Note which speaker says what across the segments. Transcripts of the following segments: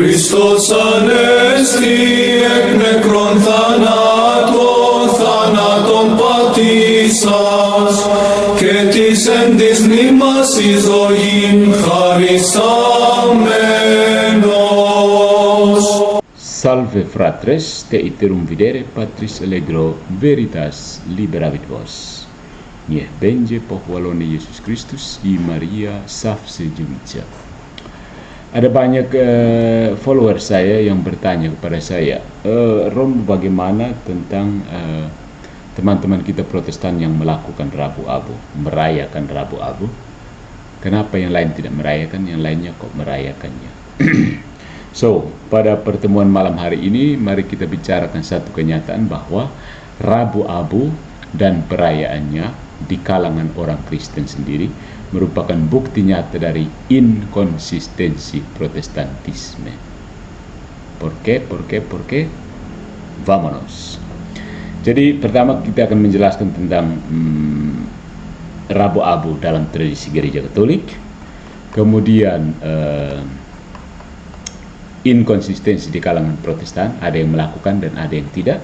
Speaker 1: Χριστός ανέστη εκ νεκρών θάνατον πατήσας και της εν της μνήμας εις ζωήν χαρισάμενος.
Speaker 2: Salve fratres, te iterum videre Patris Allegro Veritas liberavit vos. Nieh benje pohwalone Yesus Kristus i Maria Safse Jumica. Ada banyak follower saya yang bertanya kepada saya, Rom, bagaimana tentang teman-teman kita Protestan yang melakukan Rabu Abu, merayakan Rabu Abu? Kenapa yang lain tidak merayakan, yang lainnya kok merayakannya? So, pada pertemuan malam hari ini, mari kita bicarakan satu kenyataan bahwa Rabu Abu dan perayaannya di kalangan orang Kristen sendiri merupakan bukti nyata dari inkonsistensi Protestantisme. ¿Por qué? Vámonos. Jadi pertama kita akan menjelaskan tentang Rabu Abu dalam tradisi gereja Katolik, kemudian inkonsistensi di kalangan Protestan, ada yang melakukan dan ada yang tidak,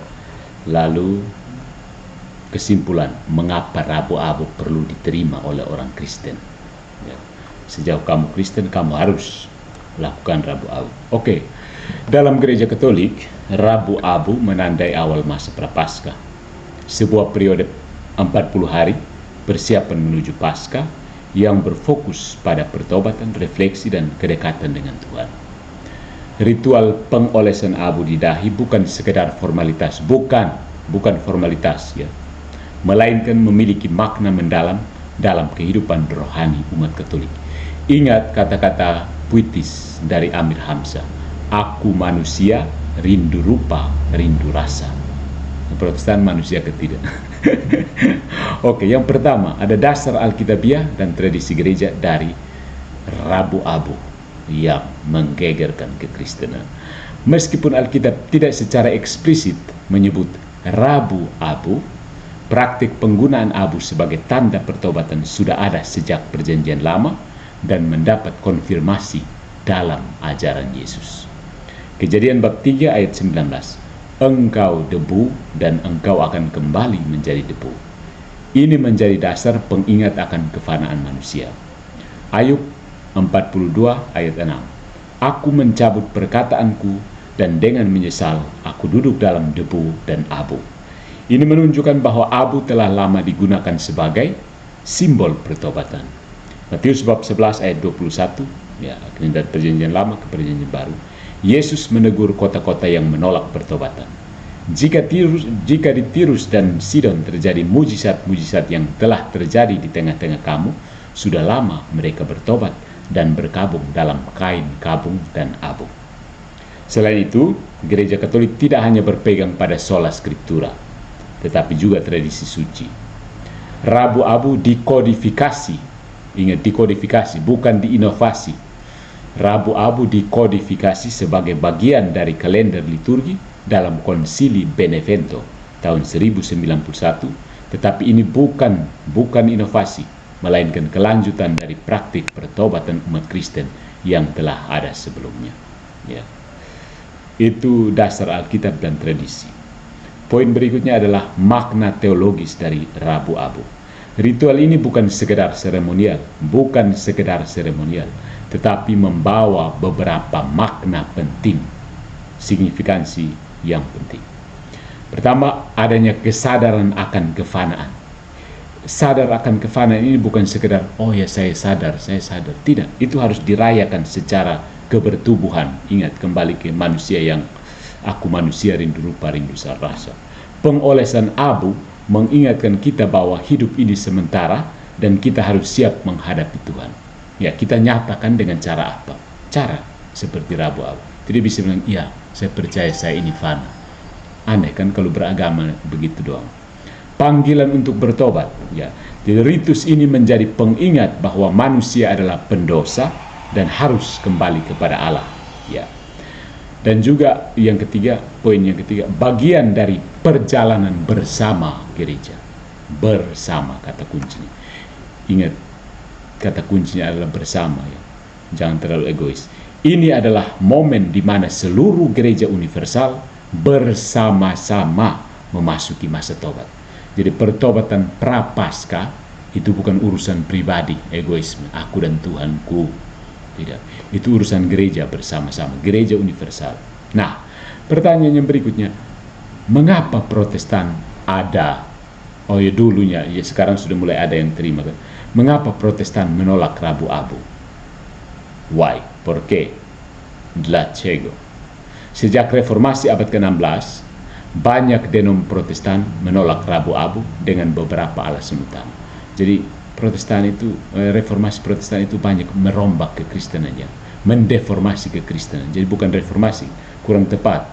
Speaker 2: lalu kesimpulan mengapa Rabu Abu perlu diterima oleh orang Kristen. Ya. Sejauh kamu Kristen, kamu harus lakukan Rabu Abu. Oke. Dalam gereja Katolik, Rabu Abu menandai awal masa Prapaskah, sebuah periode 40 hari persiapan menuju Paskah yang berfokus pada pertobatan, refleksi, dan kedekatan dengan Tuhan. Ritual pengolesan abu di dahi bukan sekedar formalitas, bukan formalitas ya, melainkan memiliki makna mendalam dalam kehidupan rohani umat Katolik. Ingat kata-kata puitis dari Amir Hamzah, aku manusia, rindu rupa, rindu rasa. Protestan manusia ketidak. Oke, yang pertama ada dasar Alkitabiah dan tradisi gereja dari Rabu Abu yang menggegerkan kekristenan. Meskipun Alkitab tidak secara eksplisit menyebut Rabu Abu, praktik penggunaan abu sebagai tanda pertobatan sudah ada sejak Perjanjian Lama dan mendapat konfirmasi dalam ajaran Yesus. Kejadian bab 3 ayat 19. Engkau debu dan engkau akan kembali menjadi debu. Ini menjadi dasar pengingat akan kefanaan manusia. Ayub 42 ayat 6. Aku mencabut perkataanku dan dengan menyesal aku duduk dalam debu dan abu. Ini menunjukkan bahwa abu telah lama digunakan sebagai simbol pertobatan. Matius bab 11 ayat 21, ya, dari Perjanjian Lama ke Perjanjian Baru. Yesus menegur kota-kota yang menolak pertobatan. Jika di Tirus dan Sidon terjadi mujizat-mujizat yang telah terjadi di tengah-tengah kamu, sudah lama mereka bertobat dan berkabung dalam kain kabung dan abu. Selain itu, gereja Katolik tidak hanya berpegang pada sola scriptura, tetapi juga tradisi suci. Rabu Abu dikodifikasi. Ingat, dikodifikasi, bukan diinovasi. Rabu Abu dikodifikasi sebagai bagian dari kalender liturgi dalam Konsili Benevento tahun 1091, tetapi ini bukan inovasi, melainkan kelanjutan dari praktik pertobatan umat Kristen yang telah ada sebelumnya. Ya. Itu dasar Alkitab dan tradisi. Poin berikutnya adalah makna teologis dari Rabu Abu. Ritual ini bukan sekedar seremonial, tetapi membawa beberapa makna penting, signifikansi yang penting. Pertama, adanya kesadaran akan kefanaan. Sadar akan kefanaan ini bukan sekedar, oh ya saya sadar. Tidak, itu harus dirayakan secara kebertubuhan. Ingat, kembali ke manusia yang aku manusia, rindu rupa, rindu rasa. Pengolesan abu mengingatkan kita bahwa hidup ini sementara dan kita harus siap menghadapi Tuhan. Ya, kita nyatakan dengan cara apa? Cara seperti Rabu Abu. Tidak bisa bilang, iya, saya percaya saya ini fana. Aneh kan kalau beragama begitu doang. Panggilan untuk bertobat. Ya, jadi ritus ini menjadi pengingat bahwa manusia adalah pendosa dan harus kembali kepada Allah. Ya. Dan juga poin yang ketiga, bagian dari perjalanan bersama gereja. Bersama kata kuncinya. Ingat, kata kuncinya adalah bersama ya. Jangan terlalu egois. ini adalah momen di mana seluruh gereja universal bersama-sama memasuki masa tobat. Jadi pertobatan prapaskah itu bukan urusan pribadi, egoisme, aku dan Tuhanku. Tidak. Itu urusan gereja bersama-sama, gereja universal. Nah, pertanyaan yang berikutnya, mengapa Protestan ada? Oh ya dulunya, ya sekarang sudah mulai ada yang terima. Mengapa Protestan menolak Rabu-Abu? Why? ¿Por qué? Dlaczego? Sejak reformasi abad ke-16, banyak denom Protestan menolak Rabu-Abu dengan beberapa alasan utama. Jadi Protestan itu, reformasi Protestan itu banyak merombak kekristenannya, mendeformasi kekristenan. Jadi bukan reformasi, kurang tepat.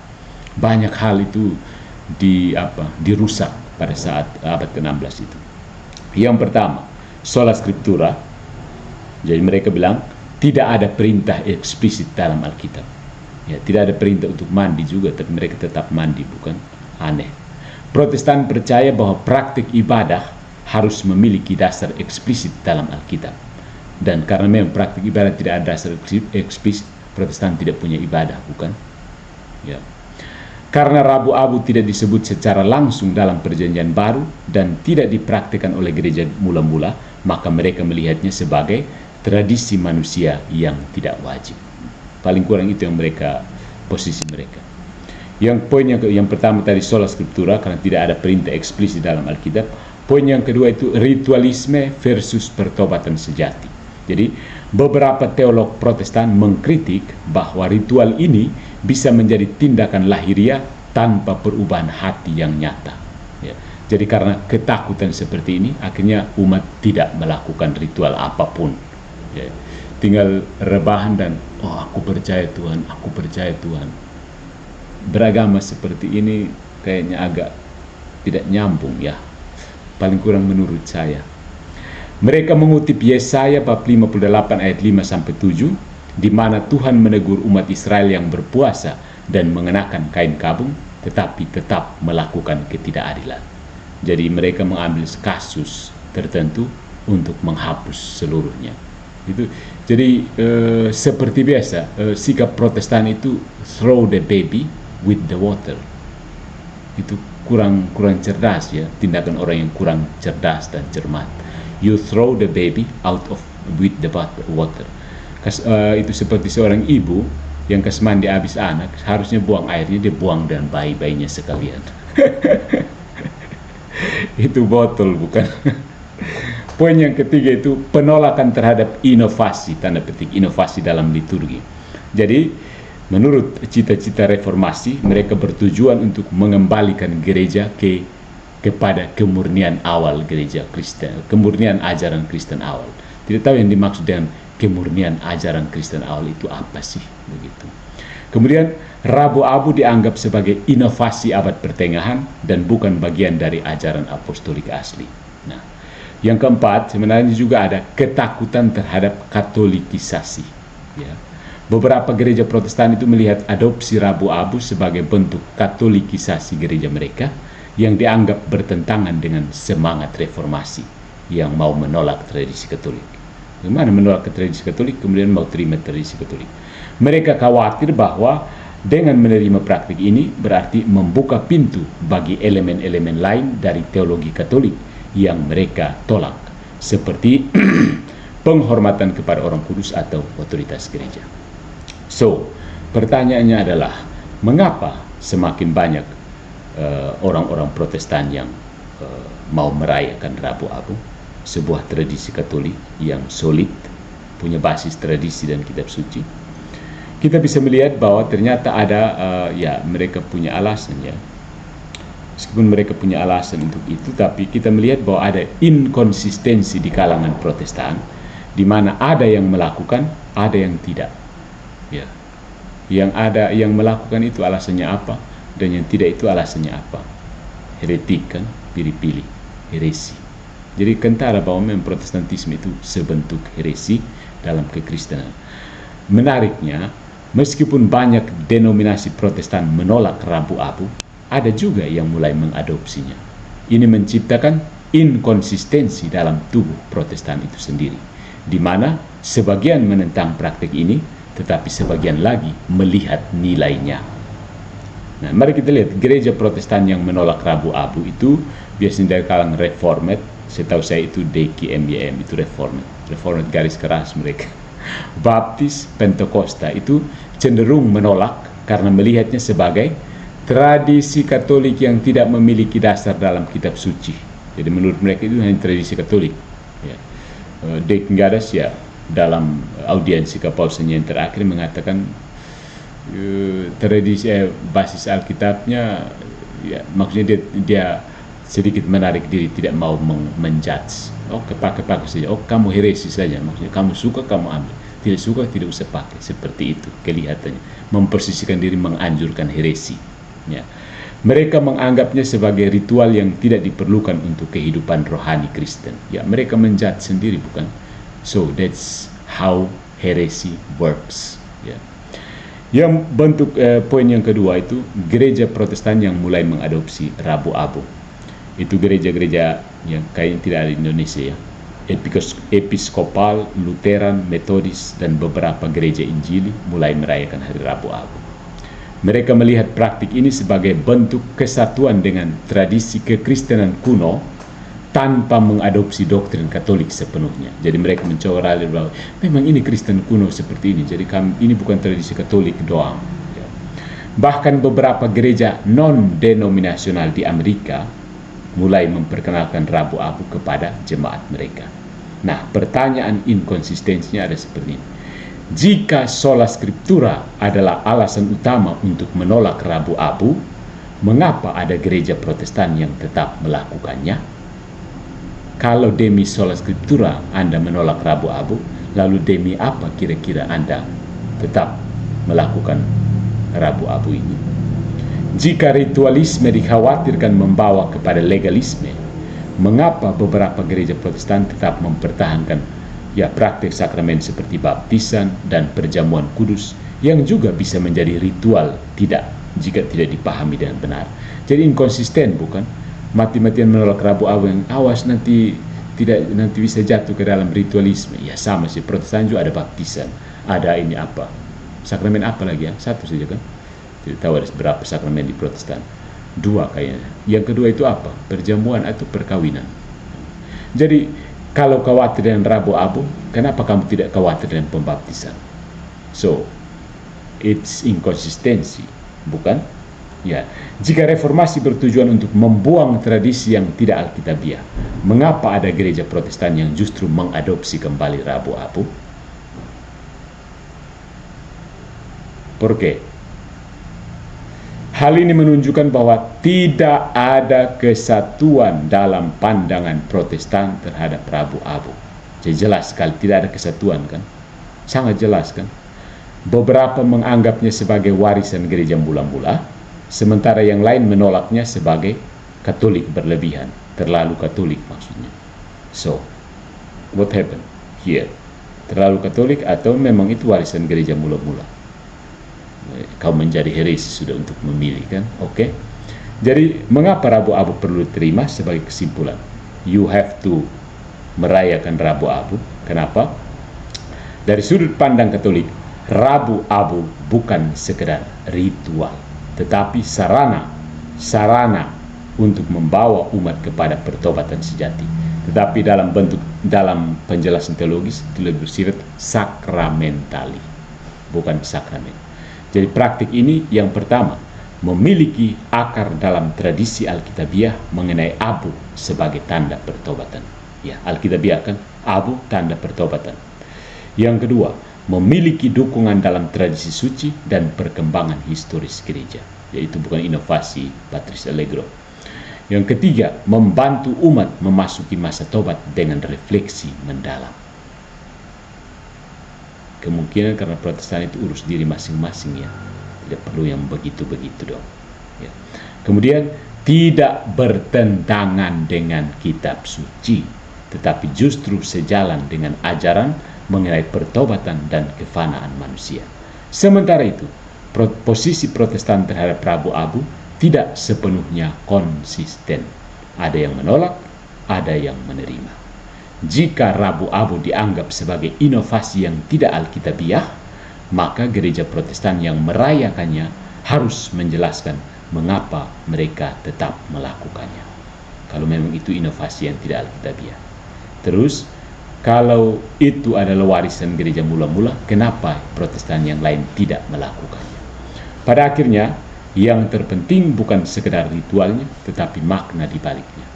Speaker 2: Banyak hal itu dirusak pada saat abad ke-16 itu. Yang pertama, sola scriptura. Jadi mereka bilang tidak ada perintah eksplisit dalam Alkitab. Ya, tidak ada perintah untuk mandi juga, tapi mereka tetap mandi, bukan? Aneh. Protestan percaya bahwa praktik ibadah harus memiliki dasar eksplisit dalam Alkitab. Dan karena memang praktik ibadah tidak ada dasar eksplisit, Protestan tidak punya ibadah, bukan? Ya. Karena Rabu-Abu tidak disebut secara langsung dalam Perjanjian Baru dan tidak dipraktikkan oleh gereja mula-mula, maka mereka melihatnya sebagai tradisi manusia yang tidak wajib. Paling kurang itu yang posisi mereka. Yang poin yang pertama tadi sola scriptura, karena tidak ada perintah eksplisit dalam Alkitab. Poin yang kedua itu ritualisme versus pertobatan sejati. Jadi beberapa teolog Protestan mengkritik bahwa ritual ini bisa menjadi tindakan lahiriah tanpa perubahan hati yang nyata. Ya. Jadi karena ketakutan seperti ini, akhirnya umat tidak melakukan ritual apapun. Ya. Tinggal rebahan dan, oh aku percaya Tuhan, aku percaya Tuhan. Beragama seperti ini kayaknya agak tidak nyambung ya. Paling kurang menurut saya. Mereka mengutip Yesaya bab 58 ayat 5-7, di mana Tuhan menegur umat Israel yang berpuasa dan mengenakan kain kabung, tetapi tetap melakukan ketidakadilan. Jadi mereka mengambil kasus tertentu untuk menghapus seluruhnya. Jadi seperti biasa, sikap Protestan itu throw the baby with the water. Itu kurang cerdas ya, tindakan orang yang kurang cerdas dan cermat. You throw the baby out with the water. Itu seperti seorang ibu yang kas mandi habis anak, harusnya buang airnya, dia buang dan bayi-bayinya sekalian. Itu botol, bukan? Poin yang ketiga itu penolakan terhadap inovasi, tanda petik inovasi dalam liturgi. Jadi menurut cita-cita reformasi, mereka bertujuan untuk mengembalikan gereja kepada kemurnian awal gereja Kristen, kemurnian ajaran Kristen awal. Tidak tahu yang dimaksud dengan kemurnian ajaran Kristen awal itu apa sih, begitu. Kemudian Rabu-Abu dianggap sebagai inovasi abad pertengahan dan bukan bagian dari ajaran apostolik asli. Nah, yang keempat sebenarnya juga ada ketakutan terhadap katolikisasi. Ya. Beberapa gereja Protestan itu melihat adopsi Rabu-Abu sebagai bentuk katolikisasi gereja mereka yang dianggap bertentangan dengan semangat reformasi yang mau menolak tradisi Katolik. Bagaimana menolak tradisi Katolik kemudian mau terima tradisi Katolik? Mereka khawatir bahwa dengan menerima praktik ini berarti membuka pintu bagi elemen-elemen lain dari teologi Katolik yang mereka tolak, seperti penghormatan kepada orang kudus atau otoritas gereja. So, pertanyaannya adalah mengapa semakin banyak orang-orang Protestan yang mau merayakan Rabu-Abu, sebuah tradisi Katolik yang solid, punya basis tradisi dan kitab suci. Kita bisa melihat bahwa ternyata ada mereka punya alasan ya. Meskipun mereka punya alasan untuk itu, tapi kita melihat bahwa ada inkonsistensi di kalangan Protestan, di mana ada yang melakukan, ada yang tidak. Ya. Yang ada yang melakukan itu alasannya apa, dan yang tidak itu alasannya apa. Heretik kan, pilih-pilih, heresi. Jadi kentara bahwa memang Protestantisme itu sebentuk heresi dalam kekristenan. Menariknya, meskipun banyak denominasi Protestan menolak Rabu-Abu, ada juga yang mulai mengadopsinya. Ini menciptakan inkonsistensi dalam tubuh Protestan itu sendiri, di mana sebagian menentang praktik ini, tetapi sebagian lagi melihat nilainya. Nah, mari kita lihat gereja Protestan yang menolak Rabu Abu itu biasanya dari kalangan Reformed. Setahu saya itu DKMYM, itu Reformed garis keras mereka. Baptis, Pentakosta itu cenderung menolak karena melihatnya sebagai tradisi Katolik yang tidak memiliki dasar dalam kitab suci. Jadi menurut mereka itu hanya tradisi Katolik. Ya. Dek Gadas ya dalam audiensi Kapolsenya yang terakhir mengatakan tradisi basis Alkitabnya, ya maksudnya dia sedikit menarik diri, tidak mau menjudge. Oh pakai saja. Oh kamu heresi saja, maksudnya kamu suka kamu ambil, tidak suka tidak usah pakai. Seperti itu kelihatannya, memposisikan diri menganjurkan heresi. Ya. Mereka menganggapnya sebagai ritual yang tidak diperlukan untuk kehidupan rohani Kristen. Ya, mereka menjudge sendiri, bukan? So that's how heresy works. Ya. Yang bentuk poin yang kedua itu gereja Protestan yang mulai mengadopsi Rabu Abu. Itu gereja-gereja yang kayaknya tidak ada di Indonesia ya. Episkopal, Lutheran, Metodis, dan beberapa gereja Injili mulai merayakan hari Rabu Abu. Mereka melihat praktik ini sebagai bentuk kesatuan dengan tradisi kekristenan kuno tanpa mengadopsi doktrin Katolik sepenuhnya. Jadi mereka mencoba bahwa memang ini Kristen kuno seperti ini, jadi ini bukan tradisi Katolik doang. Bahkan beberapa gereja non-denominasional di Amerika mulai memperkenalkan Rabu Abu kepada jemaat mereka. Nah, pertanyaan inkonsistensinya ada seperti ini. Jika sola scriptura adalah alasan utama untuk menolak Rabu Abu, mengapa ada gereja Protestan yang tetap melakukannya? Kalau demi sola scriptura Anda menolak Rabu Abu, lalu demi apa kira-kira Anda tetap melakukan Rabu Abu ini? Jika ritualisme dikhawatirkan membawa kepada legalisme, mengapa beberapa gereja Protestan tetap mempertahankan praktik sakramen seperti baptisan dan perjamuan kudus yang juga bisa menjadi ritual jika tidak dipahami dengan benar. Jadi inkonsisten, bukan? Mati-matian menolak Rabu Abu yang awas nanti bisa jatuh ke dalam ritualisme. Ya sama sih, Protestan juga ada baptisan, ada ini apa? Sakramen apa lagi ya? Satu saja kan? Tidak tahu ada berapa sakramen di Protestan. 2 kayaknya. Yang kedua itu apa? Perjamuan atau perkawinan. Jadi kalau khawatir dengan Rabu Abu, kenapa kamu tidak khawatir dengan pembaptisan? So, it's inkonsistensi, bukan? Ya, jika reformasi bertujuan untuk membuang tradisi yang tidak alkitabiah, mengapa ada gereja Protestan yang justru mengadopsi kembali Rabu Abu? Por qué? Hal ini menunjukkan bahwa tidak ada kesatuan dalam pandangan Protestan terhadap Rabu Abu. Jadi jelas sekali tidak ada kesatuan kan? Sangat jelas kan? Beberapa menganggapnya sebagai warisan gereja mula-mula, sementara yang lain menolaknya sebagai Katolik berlebihan, terlalu Katolik maksudnya. So, what happened here? Terlalu Katolik atau memang itu warisan gereja mula-mula? Kau menjadi heresi sudah untuk memilih kan? Oke. Jadi mengapa Rabu Abu perlu diterima? Sebagai kesimpulan, you have to merayakan Rabu Abu. Kenapa? Dari sudut pandang Katolik, Rabu Abu bukan sekedar ritual, tetapi sarana untuk membawa umat kepada pertobatan sejati. Tetapi dalam penjelasan teologis itu lebih bersifat sakramentali, bukan sakramen. Jadi praktik ini yang pertama memiliki akar dalam tradisi Alkitabiah mengenai abu sebagai tanda pertobatan. Ya, Alkitabiah kan abu tanda pertobatan. Yang kedua, memiliki dukungan dalam tradisi suci dan perkembangan historis gereja, yaitu bukan inovasi Patrice Allegro. Yang ketiga, membantu umat memasuki masa tobat dengan refleksi mendalam. Kemungkinan karena Protestan itu urus diri masing-masing ya, tidak perlu yang begitu-begitu dong ya. Kemudian tidak bertentangan dengan kitab suci, tetapi justru sejalan dengan ajaran mengenai pertobatan dan kefanaan manusia. Sementara itu, posisi Protestan terhadap Rabu Abu tidak sepenuhnya konsisten. Ada yang menolak, ada yang menerima. Jika Rabu Abu dianggap sebagai inovasi yang tidak alkitabiah, maka gereja Protestan yang merayakannya harus menjelaskan mengapa mereka tetap melakukannya. Kalau memang itu inovasi yang tidak alkitabiah. Terus, kalau itu adalah warisan gereja mula-mula, kenapa Protestan yang lain tidak melakukannya? Pada akhirnya, yang terpenting bukan sekedar ritualnya, tetapi makna di baliknya.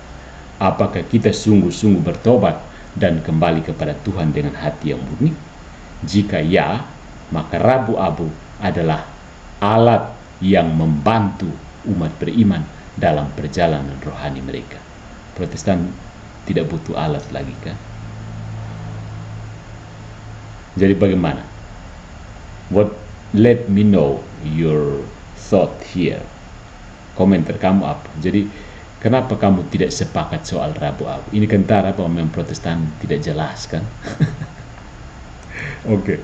Speaker 2: Apakah kita sungguh-sungguh bertobat dan kembali kepada Tuhan dengan hati yang murni? Jika ya, maka Rabu Abu adalah alat yang membantu umat beriman dalam perjalanan rohani mereka. Protestan tidak butuh alat lagi, kan? Jadi bagaimana? Let me know your thought here. Komentar kamu apa? Jadi kenapa kamu tidak sepakat soal Rabu Abu? Ini kentara bahwa memang Protestan tidak jelas, kan? Oke.